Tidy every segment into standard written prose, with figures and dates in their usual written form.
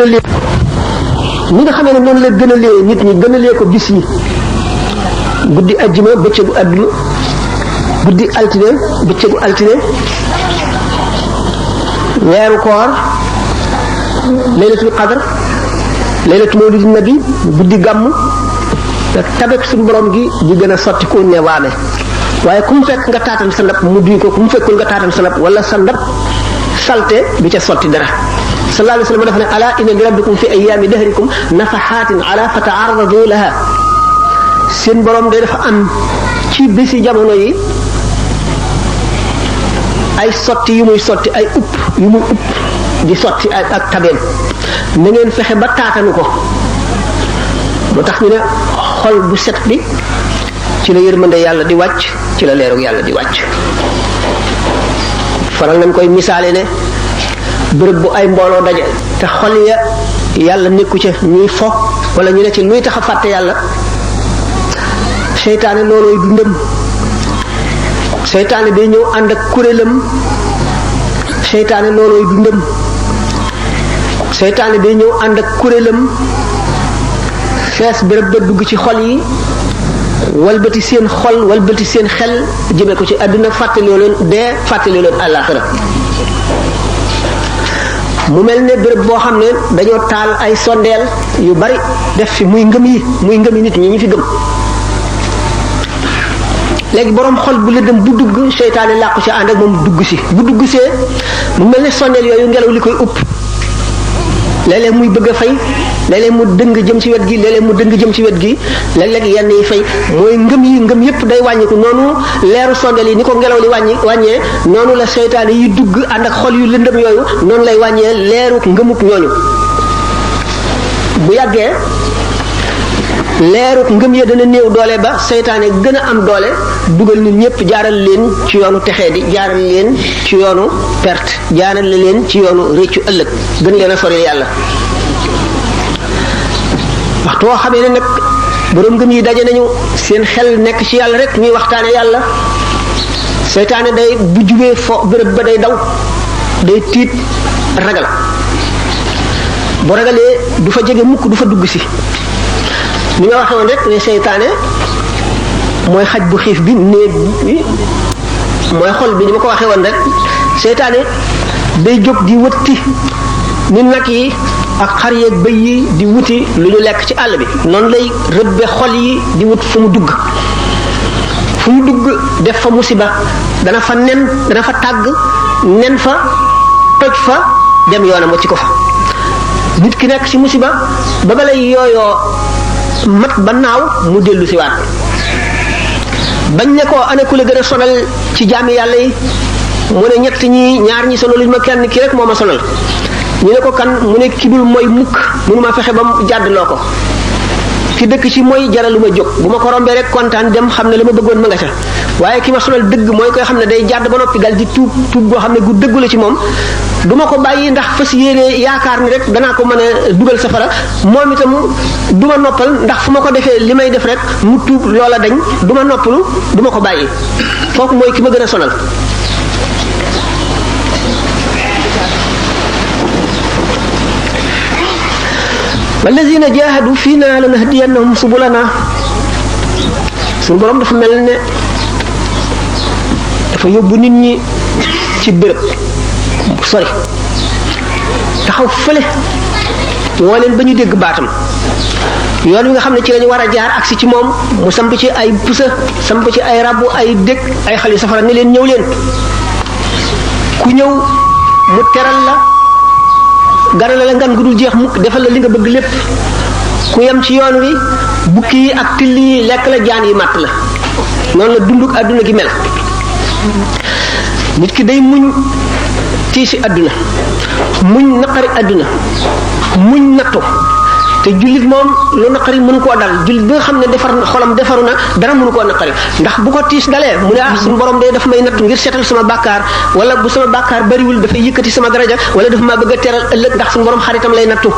gënalee ni nga xamee ne noonu la gënalee nit ñi gënalee ko bis yi guddi ajjuma bëccëgu àdduna guddi altine bëccëgu altine weeru koor laylatul qadr laylatul mawlidin nabi guddi gàmm te tabek suñu borom gi di gën a sotti ku ne waame waaye ku mu fekk nga taatan sa ndab mu duy ko ku mu fekkul nga taatan sa ndab wala sa ndab salte du ca sotti dara sallallahu alayhi wa sallam dafa ne ala inna li rabbikum fi ayyaami dahrikum nafahatin ala fata'arradu laha seen borom day dafa am ci bisi jamono yi ay sotti yu muy sotti ay upp yu muy upp di sotti ak tabeem na ngeen fexe ba taatanu ko moo tax ñu ne xol bu set bi ci la yërmande yàlla di wàcc ci la leerug yàlla di wàcc faral nañ koy misaale ne bërëb bu ay mbooloo daje te xol ya yàlla nekku ca ñuy fo wala ñu ne ci luy tax a fàtte yàlla seytaane loolooy dundam seytaane day ñëw ànd ak kuréelam seytaane loolooy dundam seytaane day ñëw ànd ak kuréelam fees bërëb ba dugg ci xol yi walbati seen xol walbati seen xel jëme ko ci àdduna fàttaloo leen dee fàttaloo leen àllaaxira mu mel ne béréb boo xam ne dañoo taal ay sondeel yu bari def fi muy ngëm yi nit ñi fi gëm léegi borom xol bu lëndëm bu dugg seytaane làqu ci ànd ak moom dugg si bu dugg see mu mel ne sondeel yooyu ngelaw li koy upp léeg-léeg muy bëgg a fay léeg-léeg mu dëng jëm ci wet gi léeg-léeg mu dëng jëm ci wet gi léeg-léeg yenn yi fay mooy ngëm yépp day wàññiku noonu leeru sondeel yi ni ko ngelaw li wàññee noonu la seytaane yi dugg ànd ak xol yu lëndëm yooyu noonu lay wàññee leeru ngëmuk ñooñu bu yàggee leeru ngëm ya dana néew doole ba seytaane gën a am doole dugal nit ñëpp jaaral leen ci yoonu texee di jaaral leen ci yoonu perte jaaral leen ci yoonu réccu ëllëg gën leen a sori yàlla waxtu woo xamee ne nag borom ngëm yi daje nañu seen xel nekk ci yàlla rek ñuy waxtaane yàlla seytaane day bu jubee fo béréb ba day daw day tiit ragal bu ragalee du fa jege mukk du fa dugg si ni nga waxee woon rek ne seytaane mooy xaj bu xiif bi néeg bi mooy xol bi ni ma ko waxee woon rek seytaane day jóg di wëtti ni nag yi ak xar yeeg bëy yi di wuti lu ñu lekk ci àll bi noonu lay rëbbe xol yi di wut fu mu dugg def fa musiba dana fa nen dana fa tàgg nen fa toj fa dem yoonam wacci ko fa nit ki nekk ci musiba ba balay yooyoo mat ba naaw mu dellu si waat bañ ne ko ana ku la gën a sonal ci jaami yàlla yi mu ne ñett ñi ñaar ñi sonaluñ ma kenn ki rek moo ma sonal ñu ne ko kan mu ne kibul mooy mukk mënuma fexe ba mu jàddloo ko ki dëkk ci mooy jaraluma jóg bu ma ko rombee rek kontaan dem xam ne la ma bëggoon ma nga ca waaye ki ma sonal dëgg mooy koy xam ne day jàdd ba noppi dal di tuub goo xam ne gu dëggu la ci moom du ma ko bàyyi ndax fas yéene yaakaar ni rek danaa ko mën a dugal safara moom itam du ma noppal ndax fu ma ko defee li may def rek mu tuub loola dañ du ma noppalu du ma ko bàyyi kooku mooy ki ma gën a sonal wallazina jahadu fiina lanahdiyannahum subulana suñu borom dafa mel ne dafa yóbbu nit ñi ci béréb sori taxaw fële woo leen ba ñu dégg baatam yoon wi nga xam ne ci lañu war a jaar agsi ci moom mu samp ci ay pusa samp ci ay rabbu ay dëkk ay xali safara ne leen ñëw leen ku ñëw mu teral la ganale la ngan gu dul jeex mukk defal la li nga bëgg lépp ku yem ci yoon wi bukki yi ak till yi lekk la jaan yi màtt la noonu la dunduk àdduna gi mel nit ki day muñ tiisi àdduna muñ naqari àdduna muñ nattu te jullit moom lu naqari mënu koo dal jullit bi nga xam ne xolam defaru na dara mënu koo naqari ndax bu ko tiis dalee mu ne suñu borom day daf may nattu ngir seetal sama bàkkaar wala bu sama bàkkaar bariwul dafay yëkkati sama daraja wala dafa maa bëgg a teral ëllëg ndax suñu borom xaritam lay nattu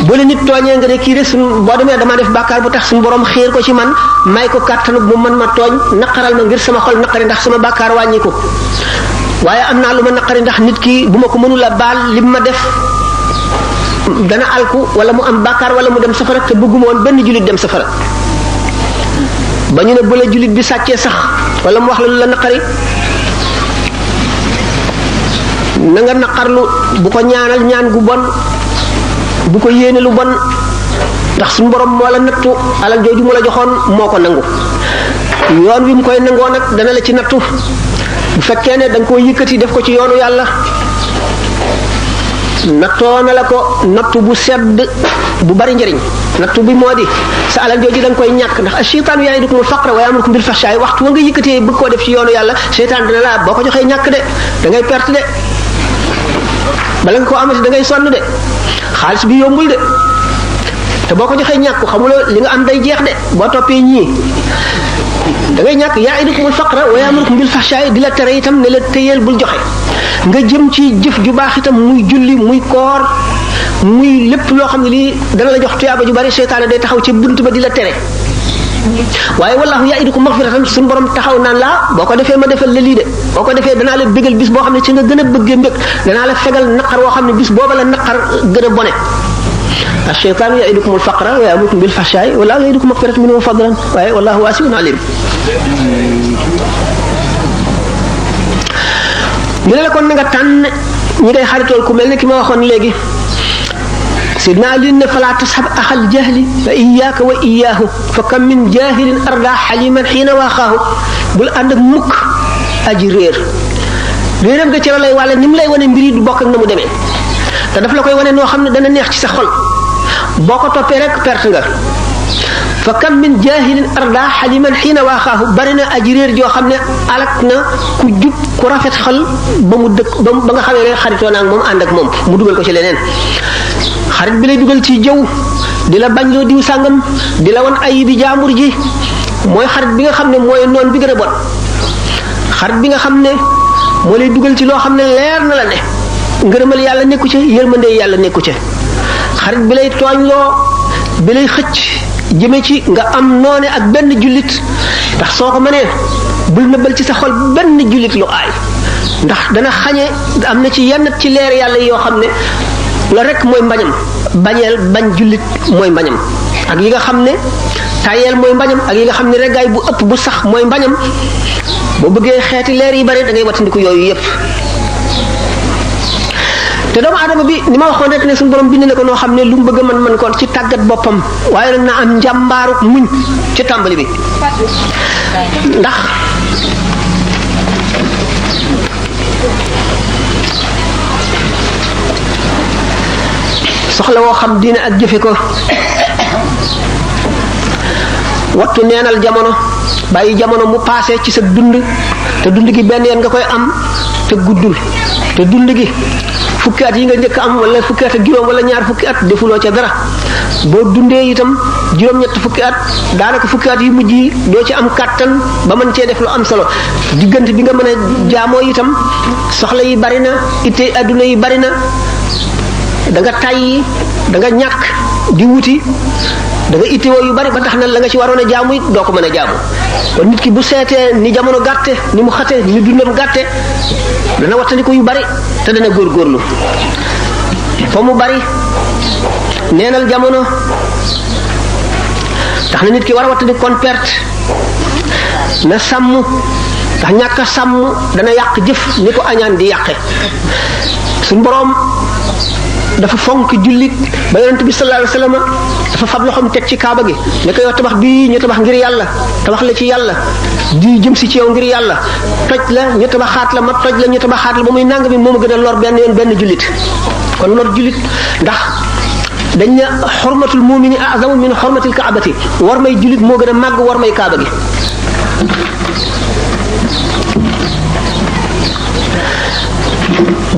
bu la nit tooñee nga ne kii de suñu boo demee dama def bàkkaar bu tax suñu borom xiir ko ci man may ko kàttanu bu man ma tooñ naqaral ma ngir sama xol naqari ndax sama bàkkaar wàññi ko waaye am naa lu ma naqari ndax nit ki bu ma ko mënula baal lim ma def dana alku wala mu am bàkkaar wala mu dem safara te bëgguma woon benn jullit dem safara ba ñu ne bu la jullit bi sàccee sax wala mu wax la lu la naqari na nga naqarlu bu ko ñaanal ñaan gu bon bu ko yéene lu bon ndax suñu borom moo la nattu alal jooju mu la joxoon moo ko nangu yoon wi mu koy nangoo nag dana la ci nattu bu fekkee ne da nga koo yëkkati def ko ci yoonu yàlla nattoo na la ko nattu bu sedd bu bari njëriñ nattu bi moo di sa alal jooju da nga koy ñàkk ndax asheytaanu ya'idukumul faqra wa ya'murukum bil fahsha'i waxtu wa nga yëkkatee bëgg koo def ci yoonu yàlla seytaan dina la boo ko joxee ñàkk de da ngay perte de bala nga koo amati da ngay sonn de xaalis bi yombul de te boo ko joxee ñàkk xamuloo li nga am day jeex de boo toppee ñii da ngay ñàkk ya'idukumul faqra wa ya'murukum bil fahsha'i di la tere itam ne la téyeel bul joxe nga jëm ci jëf ju baax itam muy julli muy koor muy lépp loo xam ne lii dana la jox tuyaaba ju bari seytaane day taxaw ci bunt ba di la tere waaye wallahu ya'idukum maghfiratan suñu borom taxaw naan laa boo ko defee ma defal la lii de boo ko defee danaa la bégal bis boo xam ne ci nga gën a bëggee mbég danaa la fegal naqar woo xam ne bis booba la naqar gën a bone الشيطان يعيدكم الفقر ويأمركم بالفحشاء والله يعيدكم مغفرة منه وفضلا والله واسع عليم ñu ne la kon nga tànn ñi ngay xaritool ku mel ne ki ma waxoon léegi sidna ali ne fala tashab akhal jahli fa iyyaka wa iyyahu fa kam min jahilin arda haliman hina waqahu bul and ak mukk aji réer réeram nga ci la lay wala nim lay wone mbiri du bokk ak na mu demee te daf la koy wone noo xam ne dana neex ci sa xol boo ko toppee rek perte nga fa kam min jahilin arda haliman hina waqahu barina aji réer joo xam ne alak na ku jub ku rafet xol ba mu dëkk ba nga xamee ne xaritoo naa ak moom ànd ak moom mu dugal ko ci leneen xarit bi lay dugal ci jëw di la bañ loo diw sàngam di la wan ay bi jaambur ji mooy xarit bi nga xam ne mooy noon bi gën a bon xarit bi nga xam ne moo lay dugal ci loo xam ne leer na la ne ngërëmal yàlla nekku ca yërmande yàlla nekku ca xarit bi lay tooñ loo bi lay xëcc jëme ci nga am noone ak benn jullit ndax soo ko mënee bul nëbbal ci sa xol benn jullit lu aay ndax dana xañe am na ci yenn ci leer yàlla yoo xam ne la rek mooy mbañam bañeel bañ jullit mooy mbañam ak yi nga xam ne tayeel mooy mbañam ak yi nga xam ne reggaay bu ëpp bu sax mooy mbañam boo bëggee xeeti leer yi bari da ngay wattandiku yooyu yépp te doomu aadama bi ni ma waxoon rek ne suñu borom bind na ko noo xam ne lu mu bëgg man ko ci tàggat boppam waaye nag na am njàmbaaru muñ ci tàmbali bi ndax soxla woo xam diine ak jëfe ko wattu neenal jamono bàyyi jamono mu passé ci sa dund te dund gi benn yoon nga koy am te guddul te dund gi fukki at yi nga njëkk am wala fukki at ak juróom wala ñaar fukki at defuloo ca dara boo dundee itam juróom-ñett fukki at daanaka fukki at yu mujj yi doo ci am kàttan ba mën cee def lu am solo diggante bi nga mën a jaamoo itam soxla yi bari na itte adduna yi bari na da nga tàyyi da nga ñàkk di wuti da nga ittewoo yu bari ba tax na la nga ci waroon a jaamu it doo ko mën a jaamu kon nit ki bu seetee ni jamono gàtte ni mu xate ni dundam gàtte dana wattandiko yu bari te dana góorgóorlu fa mu bari neenal jamono tax na nit ki war a wattandi kon perte na sàmm ndax ñàkk a sàmm dana yàq jëf ni ko añaan di yàqe suñ boroom dafa fonk jullit ba yonent bi sallallahu alayhi wasallam dafa fab loxom teg ci kaaba gi ne ko yow tabax bii ñu tabax ngir yàlla tabax la ci yàlla di jëm si ci yow ngir yàlla toj la ñu tabaxaat la ma toj la ñu tabaxaat la ba muy nang bi moom a gën a lor benn yoon benn jullit kon lor jullit ndax dañ ne xormatul mumini azamu min xormatil kaabati war may jullit moo gën a màgg war may kaaba gi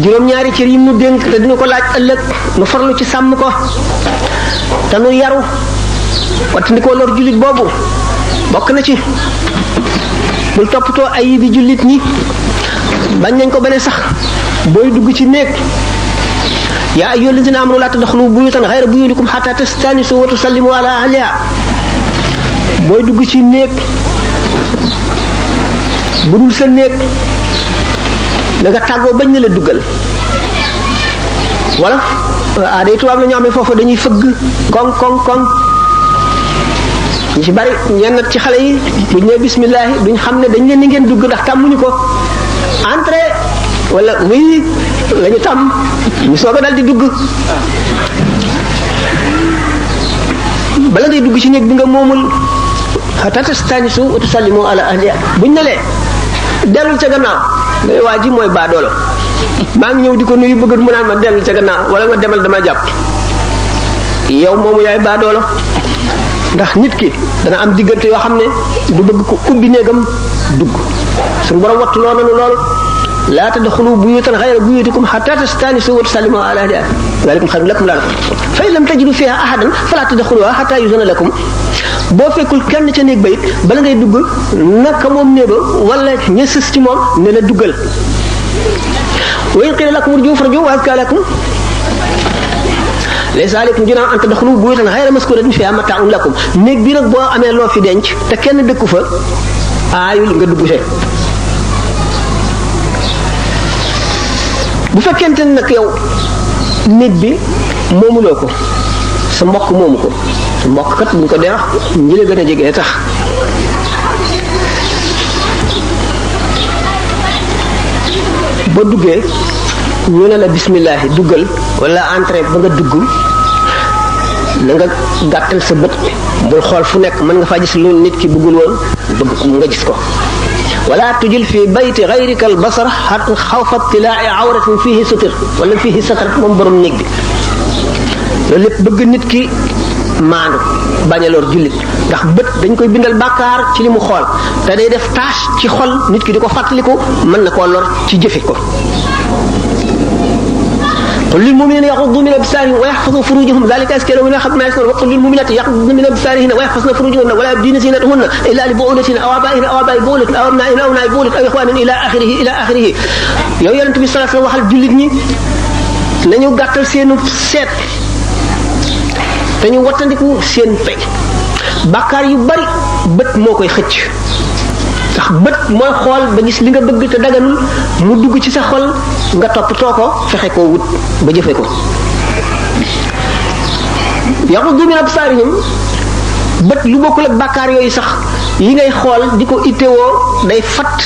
juróom-ñaari cër yi mu dénk te dina ko laaj ëllëg nu farlu ci sàmm ko te nu yaru wattandikoo lor jullit boobu bokk na ci bul toppatoo ay bi jullit ñi bañ nañ ko bane sax booy dugg ci néeg yaa ayyuha allazina amanu la tadkhulu buyutan ghayra buyutikum hatta tastanisu wa tusallimu ala ahliha booy dugg ci néeg bu dul sa néeg da nga tàggoo bañ na la duggal wala day tubaab la ñoo xam ne foofu dañuy fëgg koŋ koŋ koŋ ñu ci bari ñenn ci xale yi buñ ne bismillah duñ xam ne dañ leen ni ngeen dugg ndax tàmmuñu ko entrée wala oui la ñu tàmm ñu soog a dal di dugg bala ngay dugg ci néeg bi nga moomul hatta tastanisu wa tusallimu ala ahliha buñ ne lee dellul ca gannaaw ngay waa ji mooy baadoolo maa ngi ñëw di ko nuyu bëgg mu naan ma dellul ca gannaaw wala nga demal dama jàpp yow moomu yaay baadoolo ndax nit ki dana am diggante yoo xam ne du bëgg ko ubbi néegam dugg suñu borom wattu loo nanu loolu laa tadxulu buyutan xayra buyutikum xatta tastanisu wa tusallimu ala ahliha dalikum xayrun lakum laa fa in lam tajidu fiha ahadan fala tadxuluha xatta yuzana lakum boo fekkul kenn ca néeg ba it bala ngay dugg naka moom néeba wala ña sës ci moom ne la duggal wa in qila lakum urji'u farji'u wa azka lakum laysa alaykum junahun an tadxulu buyutan xayra maskuratin fiha mata'un lakum néeg bi nag boo amee loo fi denc te kenn dëkku fa aayul nga dugg see bu fekkente ne nag yow néeg bi moomuloo ko sa mbokk moomu ko sa mbokk kat buñ ko dee wax ñi la gën a jege tax ba duggee ñu ne la bismillahi duggal wala entrée ba nga dugg na nga gàttal sa bët bul xool fu nekk mën nga faa gis lu nit ki bëggul woon bëgg ko nga gis ko wala tujil fi bayti gayrika al basar xawfa tilaa'i awratin fihi sutir wala fihi satar moom borom néeg bi loolu lépp bëgg nit ki maandu bañ a lor jullit ndax bët dañ koy bindal bàkkaar ci li mu xool te day def tâche ci xol nit ki di ko fàttaliku mën na koo lor ci jëfe ko قل للمؤمنين يغضوا من أبصارهم ويحفظوا فروجهم ذلك أزكى لهم من خلق ما يسمعون وقل للمؤمنات يغضن من أبصارهن ويحفظن فروجهن ولا يبدين زينتهن إلا لبعولتهن أو آبائهن أو آباء بعولتهن أو أبنائهن أو أبناء بعولتهن أو إخوانهن إلى آخره yow Yonent bi sallallahu alayhi wa sallam waxal jullit ñi nañu gàttal seenu seet te ñu wattandiku seen pay bàkkaar yu bari bët moo koy xëcc ndax bët mooy xool ba gis li nga bëgg te daganul mu dugg ci sa xol nga toppatoo ko fexe koo wut ba jëfe ko yaxuddu min absaarihim bët lu bokkul ak bàkkaar yooyu sax yi ngay xool di ko ittewoo day fat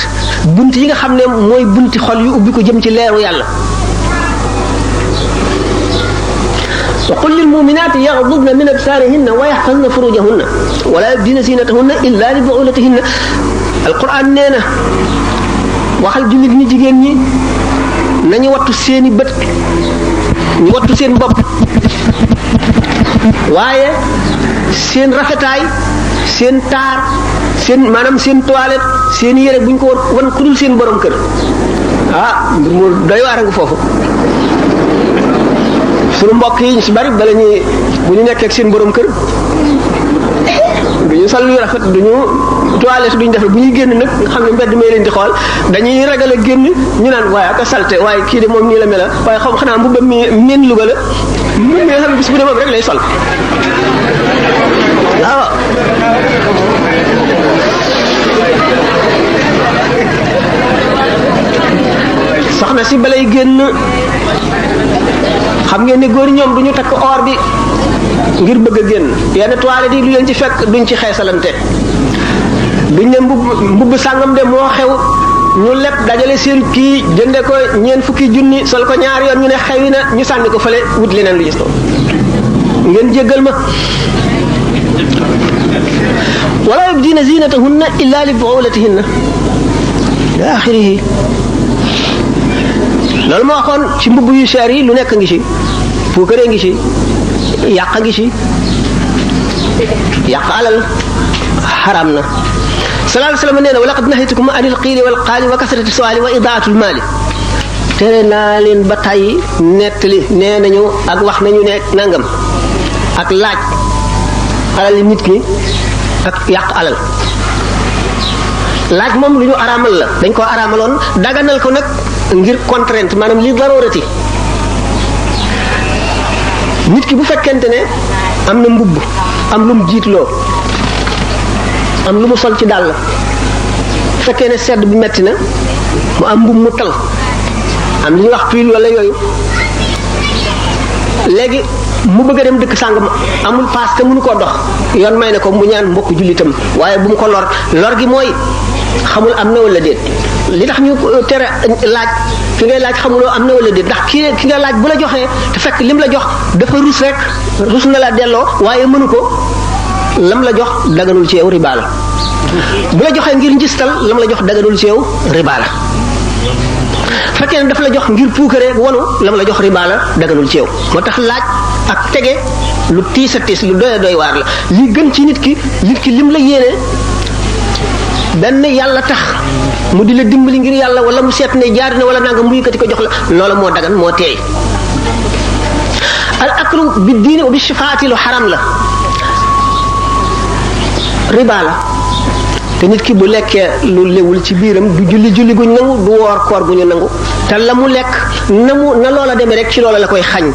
bunt yi nga xam ne mooy bunti xol yu ubbi ko jëm ci leeru yàlla wa qul lil mu'minati yaghdudna min absarihinna wa yahfazna furujahunna wa la yubdina zinatahunna illa li bu'ulatihinna alquran nee na waxal jullit ñi jigéen ñi nañu wattu seeni bët ñu wattu seen bopp waaye seen rafetaay seen taar seen maanaam seen toilette seen yére buñ ko wan ku dul seen borom kër mbir mu doy waar nga foofu sunu mbokk yi ñu ci bari bala ñuy bu ñu nekkee ak seen borom kër duñu sol yu rafet duñu toilette duñu def bu ñuy génn nag nga xam ne mbedd mee leen di xool dañuy ragal a génn ñu naan waaye ak a salte waaye kii de moom nii la mel waaye xam xanaa mbubbam mi meen Louga la mbubb mi nga xam ne bis bu ne moom rek lay sol waaw soxna si balay génn xam ngeen ne góor ñoom duñu takk or bi ngir bëgg a génn yenn toilette yi du leen ci fekk duñ ci xeesalante duñ ne mbubb sàngam de moo xew ñu lepp dajale seen kii jënde ko ñeen fukki junni sol ko ñaar yoon ñu ne xewi na ñu sànni ko fële wut leneen lu gis ko ngeen jéggal ma wala yubdina zinatahunna illa li bu'ulatihinna ila axirihi loolu ma waxoon ci mbubb yu cher yi lu nekk ngi ci puukare ngi ci yàq ngi ci yàq alal xaram na sallallahu alayhi wa sallam nee na wa laqad nahaytukum anil qiili wal qaali wa kasrati su'aali wa idaatul maali tere naa leen ba tàyyi nettali nee nañu ak wax nañu ne nangam ak laaj alal yi nit ki ak yàq alal laaj moom lu ñu araamal la dañ koo araamaloon daganal ko nag ngir contrainte maanaam li darurati nit ki bu fekkente ne am na mbubb am lu mu jiitloo am lu mu sol ci dàll bu fekkee ne sedd bi metti na mu am mbubb mu tal am li ñuy wax tuile wala yooyu léegi mu bëgg a dem dëkk sàngam amul paas te mënu koo dox yoon may na ko mu ñaan mbokk jullitam waaye bu mu ko lor gi mooy xamul am na wala déet li tax ñu tere laaj ki ngay laaj xamuloo am na wala déet ndax ki nga laaj bu la joxee te fekk lim la jox dafa rus na la delloo waaye mënu ko lam la jox daganul ci yow riba la bu la joxee ngir njistal lam la jox daganul ci yow riba la fekkee ne daf la jox ngir puukare wanu lam la jox riba la daganul ci yow moo tax laaj ak tege lu tiis a tiis lu doy waar la li gën ci nit ki lim la yéene benn yàlla tax mu di la dimbali ngir yàlla wala mu seet ne jaar na wala nanga mu yëkkati ko jox la loola moo dagan moo teey al aklu bi diini wa bi shifaati lu xaram la riba la te nit ki bu lekkee lu lewul ci biiram du julli guñ nangu du woor koor gu ñu nangu te la mu lekk na loola demee rek ci loola la koy xañ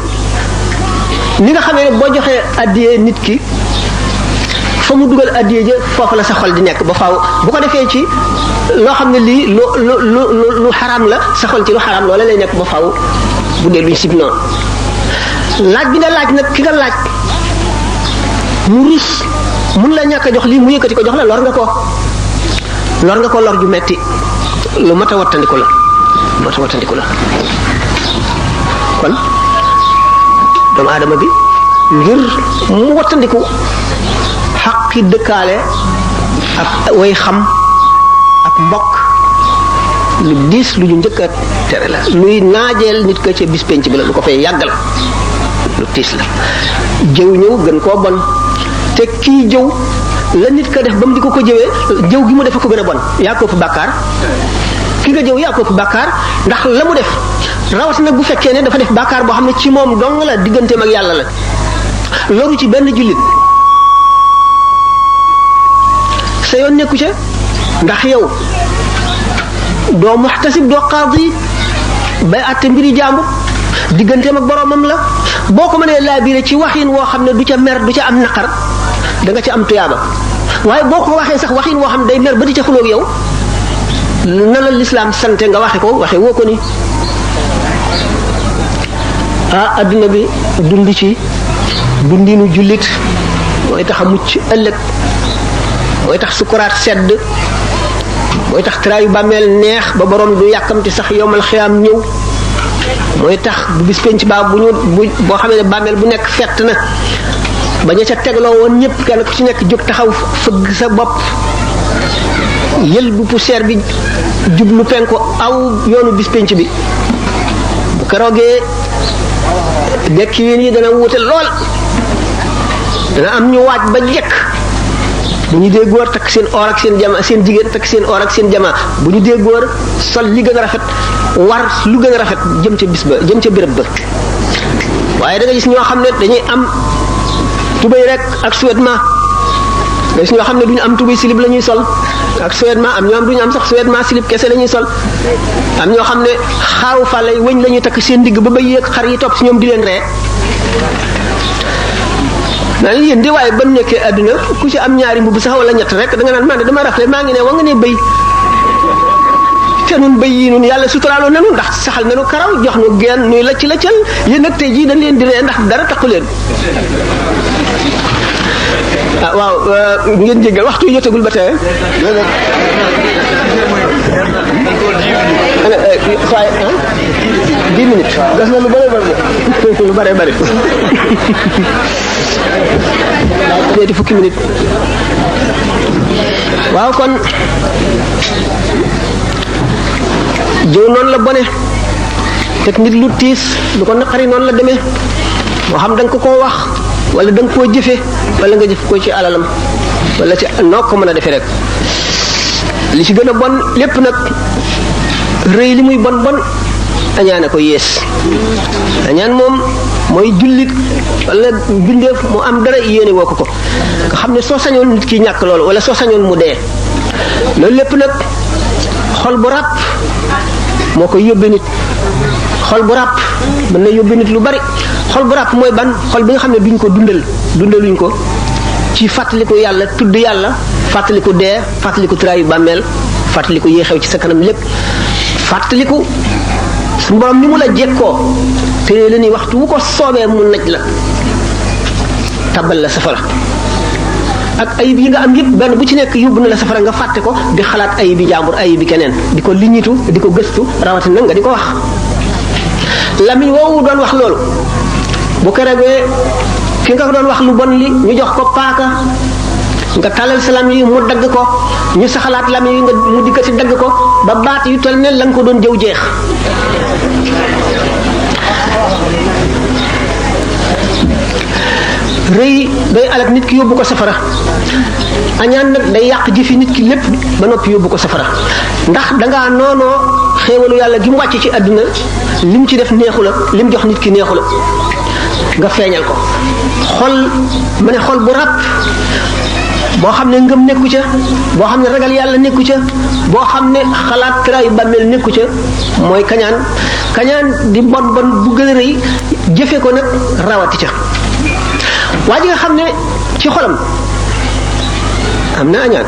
ni nga xamee ne boo joxee addiyee nit ki fa mu dugal addiyee ja foofu la sa xol di nekk ba faaw bu ko defee ci loo xam ne lii lu xaraam la sa xol ci lu xaraam loola lay nekk ba faaw bu dee luñ sib noonu laaj bi nga laaj nag ki nga laaj mu rus mun la ñàkk a jox lii mu yëkkati ko jox la lor nga ko lor ju metti lu mat a wattandiku la kon doomu aadama bi ngir mu wattandiku xaqi dëkkaale ak way xam ak mbokk lu diis lu ñu njëkk a tere la luy naajeel nit ko ca bis penc bi la lu ko fay yàggal lu tiis la jëw ñëw gën koo bon te kii jëw la nit ka def ba mu di ko jëwee jëw gi mu def ko gën a bon yaa ko ëpp bàkkaar ki nga jëw yaa ko ëpp bàkkaar ndax la mu def rawat nag bu fekkee ne dafa def bàkkaar boo xam ne ci moom dong la digganteem ak yàlla la loru ci benn jullit sa yoon nekku ca ndax yow doo muxtasib doo qaadi bay àtte mbiri jàmbur digganteem ak boromam la boo ko mënee laabire ci waxin woo xam ne du ca mer du ca am naqar da nga ca am tuyaaba waaye boo ko waxee sax waxin woo xam ne day mer ba di ca xuloog yow na la lislaam sante nga waxe woo ko ni adduna bi dund ci dundinu jullit mooy tax a mucc ëllëg mooy tax sukuraat sedd mooy tax traayu bàmmeel neex ba borom du yàkkamti sax yowmal xiyaam ñëw mooy tax bu bis penc baa boo xamee ne bàmmeel bu nekk fett na ba ña ca tegloo woon ñëpp kenn ku ci nekk jóg taxaw fëgg sa bopp yël bu poussière bi jublu penku aw yoonu bis penc bi bu keroogee dekk yi dana wuute lool dana am ñu waaj ba jekk bu ñu dee góor takk seen or ak seen jama seen jigéen takk seen or ak seen jama bu ñu dee góor sol li gën a rafet war lu gën a rafet jëm ca bis ba jëm ca béréb ba waaye da nga gis ñoo xam ne dañuy am tubéy rek ak sous-vêtement da gis ñoo xam ne duñu am tubéy silib la ñuy sol ak sous-vêtement am ñoo am duñu am sax sous-vêtement silib kese la ñuy sol am ñoo xam ne xaaru fàlle wëñ la ñuy takk seen digg ba bëy ak xar yi topp si ñoom di leen ree naan yéen di waaye ba mu nekkee àdduna ku ci am ñaari mbubb sax wala ñett rek da nga naan man de dama rafle maa ngi ne wa nga ne bëy te nun bëy yi nun yàlla suturaaloon nanu ndax saxal nanu karaw jox nu geen nuy lacc laccal yéen nag tey jii dañ leen di ree ndax dara taxu leen waaw ngeen jéggal waxtu jotagul ba tey waaye 10 minutes gas na lu bare bare ñetti fukki minutes waaw kon jëw noonu la bone teg nit lu tiis lu ko naqari noonu la demee moo xam da nga ko koo wax wala da nga koo jëfe wala nga jëf ko ci alalam wala ci noo ko mën a defee rek li ci gën a bon lépp nag rëy li muy bon bon añaane ko yées añaan moom mooy jullit wala bindeef mu am dara yéene woo ko nga xam ne soo sañoon nit ki ñàkk loolu wala soo sañoon mu dee loolu lépp nag xol bu ràpp moo koy yóbbe nit xol bu ràpp mën na yóbbe nit lu bari xol bu ràpp mooy ban xol bi nga xam ne duñ ko dundaluñ ko ci fàttaliku yàlla tudd yàlla fàttaliku dee fàttaliku traayu bàmmeel fàttaliku yee xew ci sa kanam lépp fàttaliku suñu borom ni mu la jekkoo te la ni waxtu wu ko soobee mu naj la tabal la safara ak ayib yi nga am yëpp benn bu ci nekk yóbbu na la safara nga fàtte ko di xalaat ayib bi jàmbur ayib bi keneen di ko liñitu di ko gëstu rawatina nga di ko wax lamiñ woowu doon wax loolu bu keregee ki nga doon wax lu bon li ñu jox ko paaka nga talal salam yi mu dagg ko ñu saxalaat lam yi nga mu dikkati dagg ko ba baat yu tol ne la nga ko doon jëw jeex rëy day alak nit ki yóbbu ko safara añaan nag day yàq jëfi nit ki lépp ba noppi yóbbu ko safara ndax dangaa noonoo xéewalu yàlla gi mu wàcc ci àdduna lim ci def neexu la lim jox nit ki neexu la nga feeñal ko xol ma ne xol bu ràpp boo xam ne ngëm nekku ca boo xam ne ragal yàlla nekku ca boo xam ne xalaat kiraayu bàmmeel nekku ca mooy kañaan kañaan di bon bon bu gën a rëy jëfe ko nag rawati ca waa ji nga xam ne ci xolam am na añaan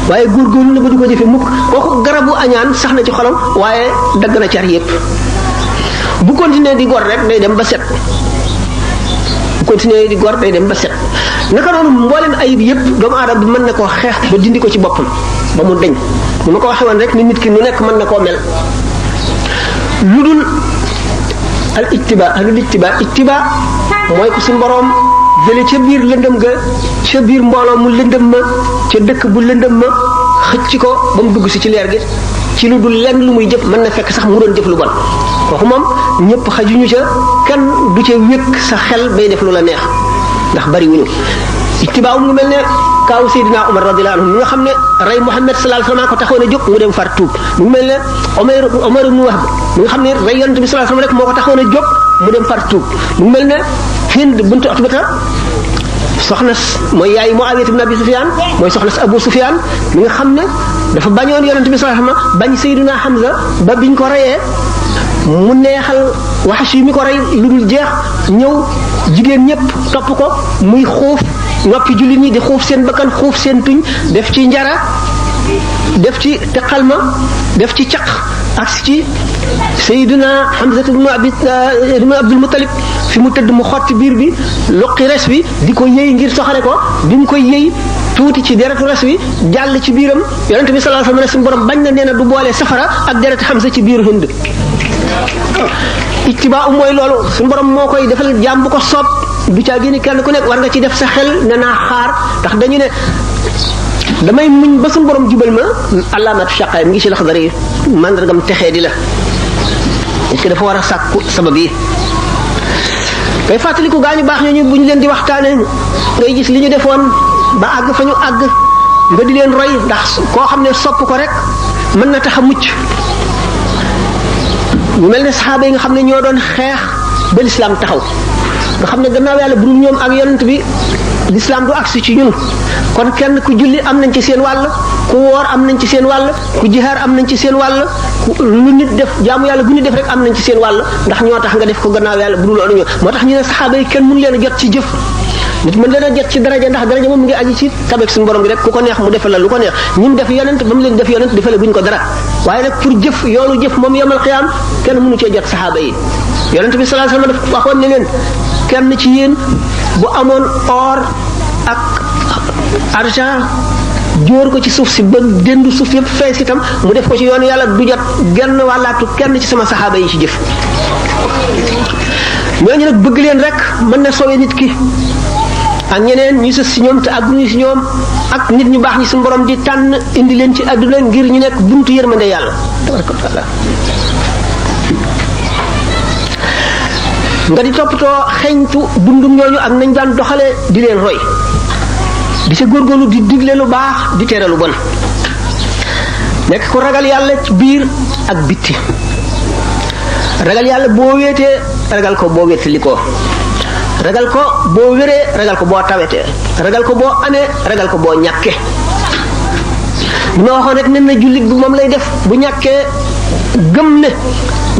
waaye góorgóorlu na ba du ko jëfe mukk kooku garabu añaan sax na ci xolam waaye dagg na car yépp bu continuer di gor rek day dem ba set bu continuer di gor day dem ba set naka noonu mboolem ayib yépp doomu aadama bi mën na koo xeex ba dindi ko ci boppam ba mu deñ ni ma ko waxee woon rek ni nit ki nu nekk mën na koo mel lu dul al ittiba mooy ko suñu boroom jële ca biir lëndëm ga ca biir mbooloo mu lëndëm ma ca dëkk bu lëndëm ma xëcc ko ba mu dugg si ci leer gi ci lu dul lenn lu muy jëf mën na fekk sax mu doon jëf lu bon kooku moom ñëpp xajuñu ca kenn du ca wékk sa xel bay def lu la neex ndax bari wuñu ittibaa mu ngi mel ne kaaw Seydina Omar radiyallahu anhu mi nga xam ne rey Muhammad sallallahu alayhi wasallam ko taxoon a jóg mu dem far tuub mu ngi mel ne Omar ibn Wahb mi nga xam ne rey yonent bi sallallahu alayhi wasallam rek moo ko taxoon a jóg mu dem far tuub mu ngi mel ne Hind bint Utbata soxna mooy yaay Muawiya ibn Abi Sufyan mooy soxna Abu Sufyan mi nga xam ne dafa bañoon yonent bi sallallahu alayhi wasallam bañ Seydina Hamza ba biñ ko reyee mu neexal Wahshi yi mi ko rey lu dul jeex ñëw jigéen ñëpp topp ko muy xuuf noppi jullit ñi di xuuf seen bakkan xuuf seen tuñ def ci njara def ci teqalma def ci caq ak ci Seydina Hamza ibn Abdul Muttalib fi mu tëdd mu xotti biir bi loqi res bi di ko yëy ngir soxale ko bi mu koy yëy tuuti ci deretu res bi jàll ci biiram yonent bi sallallahu alayhi wasallam suñu borom bañ na nee na du boole safara ak deret Hamza ci biiru Hind ittibaa mooy loolu suñu borom moo koy defal jaam bu ko soob du caa génne kenn ku nekk war nga ci def sa xel ne naa xaar ndax dañu ne damay muñ ba suñu borom jubal ma alaamatu shaqaay mi ngi ci laxdar yi mandargam texee di la est-ce que dafa war a sàkku sabab yi kay fàttaliku gaañu baax ñooñu bu ñu leen di waxtaane ngay gis li ñu defoon ba àgg fa ñu àgg nga di leen roy ndax koo xam ne sopp ko rek mën na tax a mucc ñu mel ne saxaaba yi nga xam ne ñoo doon xeex ba lislaam taxaw nga xam ne gannaaw yàlla bu dul ñoom ak yonent bi lislaam du agsi ci ñun kon kenn ku julli am nañ ci seen wàll ku woor am nañ ci seen wàll ku jihaar am nañ ci seen wàll lu nit def jaamu yàlla bu nit def rek am nañ ci seen wàll ndax ñoo tax nga def ko gannaaw yàlla bu dul loolu ñoo moo tax ñu ne saxaaba yi kenn mënu leen a jot ci jëf nit mën leen a jot ci daraja ndax daraja moom mu ngi aji ci tabeek suñu borom bi rek ku ko neex mu defal la lu ko neex ñim def yonent ba mu leen def yonent defale buñ ko dara waaye nag pour jëf yoolu jëf moom yomal xiyaam kenn mënu cee jot saxaaba yi yonent bi sallallahu alayhi wasallam waxoon ne leen kenn ci yéen bu amoon or ak argent jóor ko ci suuf si ba dendu suuf yëpp fees itam mu def ko ci yoonu yàlla du jot genn wàllaatu kenn ci sama saxaaba yi ci jëf ñooñu nag bëgg leen rek mën na soowee nit ki ak ñeneen ñu sës si ñoom te àgguñu si ñoom ak nit ñu baax ñi suñu borom di tànn indi leen ci àdduna ngir ñu nekk buntu yërmande yàlla tabaraka taala nga di toppatoo xeñtu dundum ñooñu ak nañ daan doxale di leen roy di sa góorgóorlu di digle lu baax di tere lu bon nekk ku ragal yàlla ci biir ak bitti ragal yàlla boo wéetee ragal ko boo wéetali ko ragal ko boo wéree ragal ko boo tawetee ragal ko boo amee ragal ko boo ñàkkee li ma waxoon rek nen na jullit bi moom lay def bu ñàkkee gëm ne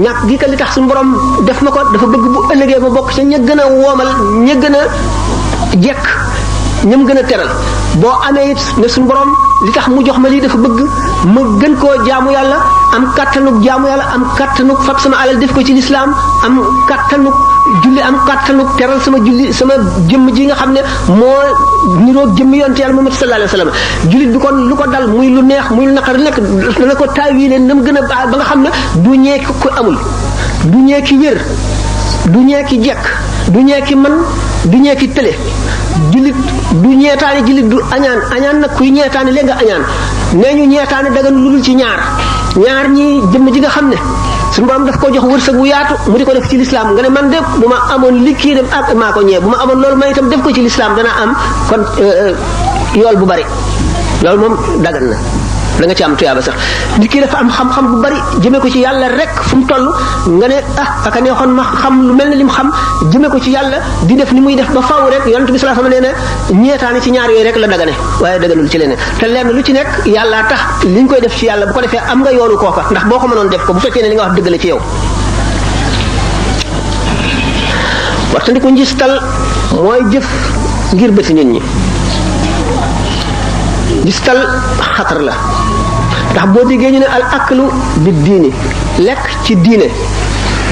ñàkk gi ka li tax suñu borom def ma ko dafa bëgg bu ëllëgee ma bokk ca ña gën a woomal ña gën a jekk ñam gën a teral boo amee it ne suñu borom li tax mu jox ma lii dafa bëgg ma gën koo jaamu yàlla am kattanug jaamu yàlla am kattanug fab sama alal def ko ci lislaam am kattanug julli am kattanug teral sama julli sama jëmm ji nga xam ne moo niroog jëmm yonte yàlla Muhammad sallallahu alayhi wa sallam jullit bi kon lu ko dal muy lu neex muy lu naqar nekk dana ko taawile na mu gën a ba nga xam ne du ñeeki ko amul du ñeeki wér du ñeeki jekk du ñeeki man du ñeeki tële jullit du ñeetaane jullit du añaan nag kuy ñeetaane léegi nga añaan nee ñu ñeetaane dagan lu dul ci ñaar ñi jëmm ji nga xam ne suñu borom daf ko jox wërsëg bu yaatu mu di ko def ci lislaam nga ne man de bu ma amoon li kii dem ak maa ko ñee bu ma amoon loolu ma itam def ko ci lislaam dana am kon yool bu bari loolu moom dagan na da nga ci am tuyaaba sax nit ki dafa am xam-xam bu bari jëme ko ci yàlla rek fu mu toll nga ne aka neexoon ma xam lu mel ne li mu xam jëme ko ci yàlla di def ni muy def ba faaw rek yonent bi sallallahu alayhi wasallam nee na ñeetaane ci ñaar yooyu rek la dagane waaye daganul ci leneen te lenn lu ci nekk yàlla tax li ñu koy def ci yàlla bu ko defee am nga yoonu kooka ndax boo ko mënoon def ko bu fekkee ne li nga wax dëgg la ci yow waxtandi ko njistal mooy jëf ngir bëti nit ñi njistal xatar la ndax boo déggee ñu ne al aklu bi diini lekk ci diine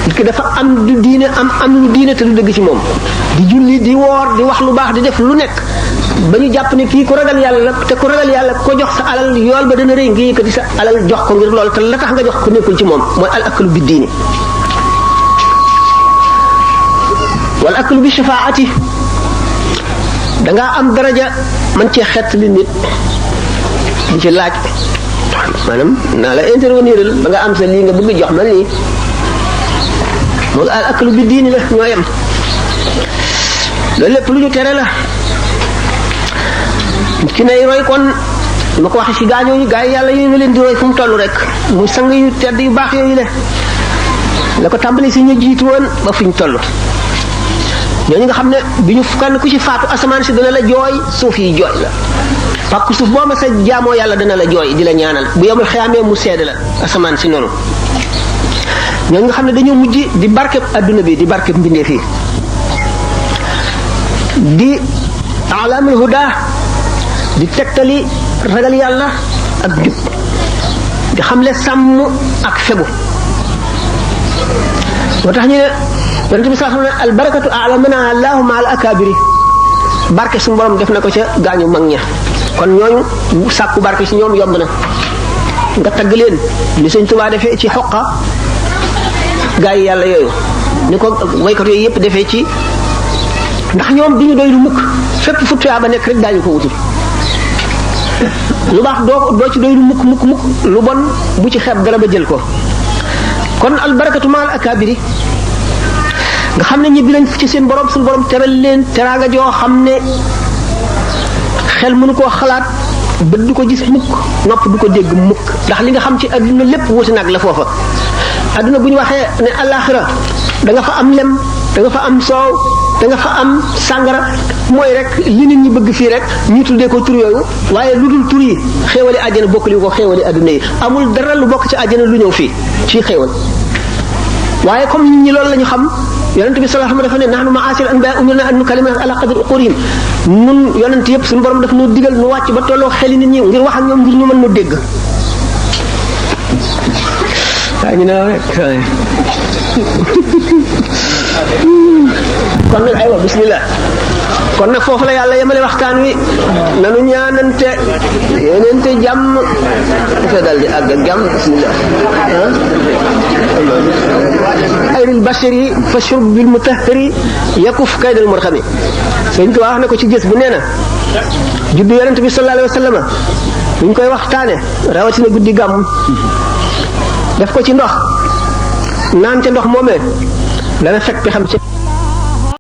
nit ki dafa am du diine am lu diine te du dëgg ci moom di julli di woor di wax lu baax di def lu nekk ba ñu jàpp ne kii ku ragal yàlla la te ku ragal yàlla ko jox sa alal yool ba dana rëy nga yëkkati sa alal jox ko ngir loolu te la tax nga jox ko nekkul ci moom mooy al aklu bi diini wal aklu bi shafaati dangaa am daraja man cee xett li nit di ci laaj maanaam naa la intervenir ba nga am sa lii nga bëgg jox ma lii moom al aklu bi diini la ñoo yem loolu lépp lu ñu tere la ki nay roy kon ma ko waxee ci gaañooñu gaa yi yàlla yooyu nga leen di roy fu mu toll rek muy sang yu tedd yu baax yooyu la ko tàmbali si ñu jiitu woon ba fu ñu toll ñooñu nga xam ne bi ñu kan ku ci faatu asamaan si dana la jooy suuf yi jooy la pàkk suuf boo ma sa jaamoo yàlla dana la jooy di la ñaanal bu yomul xeyaamee mu seede la asamaan si noonu ñooñu nga xam ne dañoo mujj di barkeb adduna bi di barkeb mbindeef yi di alamul huda di tegtali ragal yàlla ak jub di xamle sàmm ak fegu moo tax ñu ne yonent bi sallallahu alayhi wa sallam al barakatu a'lamana allahu ma al akabiri barke suñu borom def na ko ca gaañu mag ña kon ñooñu sàkku barke ci ñoom yomb na nga tagg leen li Sëñ Tuubaa defee ci xoqa gaa yi yàlla yooyu ni ko waykat yooyu yëpp defee ci ndax ñoom duñu doy lu mukk fépp fu tuyaa ba nekk rek daañu ko wutul lu baax doo ci doy lu mukk lu bon bu ci xeeb dara ba jël ko kon al barakatu ma al akabiri nga xam ne ñibbi nañ ci seen borom suñu borom teral leen teraanga joo xam ne xel mënu koo xalaat bët du ko gis mukk nopp du ko dégg mukk ndax li nga xam ci adduna lépp wuti nag la foofa adduna bu ñu waxee ne alaxira da nga fa am lem da nga fa am soow da nga fa am sàngara mooy rek li nit ñi bëgg fii rek ñu tuddee ko tur yooyu waaye lu dul tur yi xéewali àjjana bokk li ko xéewali adduna yi amul dara lu bokk ci àjjana lu ñëw fii ci xéewal waaye comme nit ñi loolu la ñu xam yonent bi sallallahu alayhi wa sallam dafa ne nahnu ma'ashir anbiya umirna an nukallima ala qadri uqurihim nun yonent yëpp suñu borom daf ñu digal nu wàcc ba tolloo xeli nit ñi ngir wax ak ñoom ngir ñu mën nu dégg waaye ñu ne rek kon nag aywa bismillah kon nag foofu la yàlla yemale waxtaan wi nanu ñaanante yéenente jàmm dafa dal di àgg ak jàmm bismillah ayril bashari fa shurb bil mutahhari yakuf kaydal murxami sëñ ko wax na ko ci gës bu nee na juddu yonent bi sallallahu alayhi wa sallam buñ koy waxtaane rawatina guddi gàmm def ko ci ndox naan ca ndox moomee dana fekk xam ci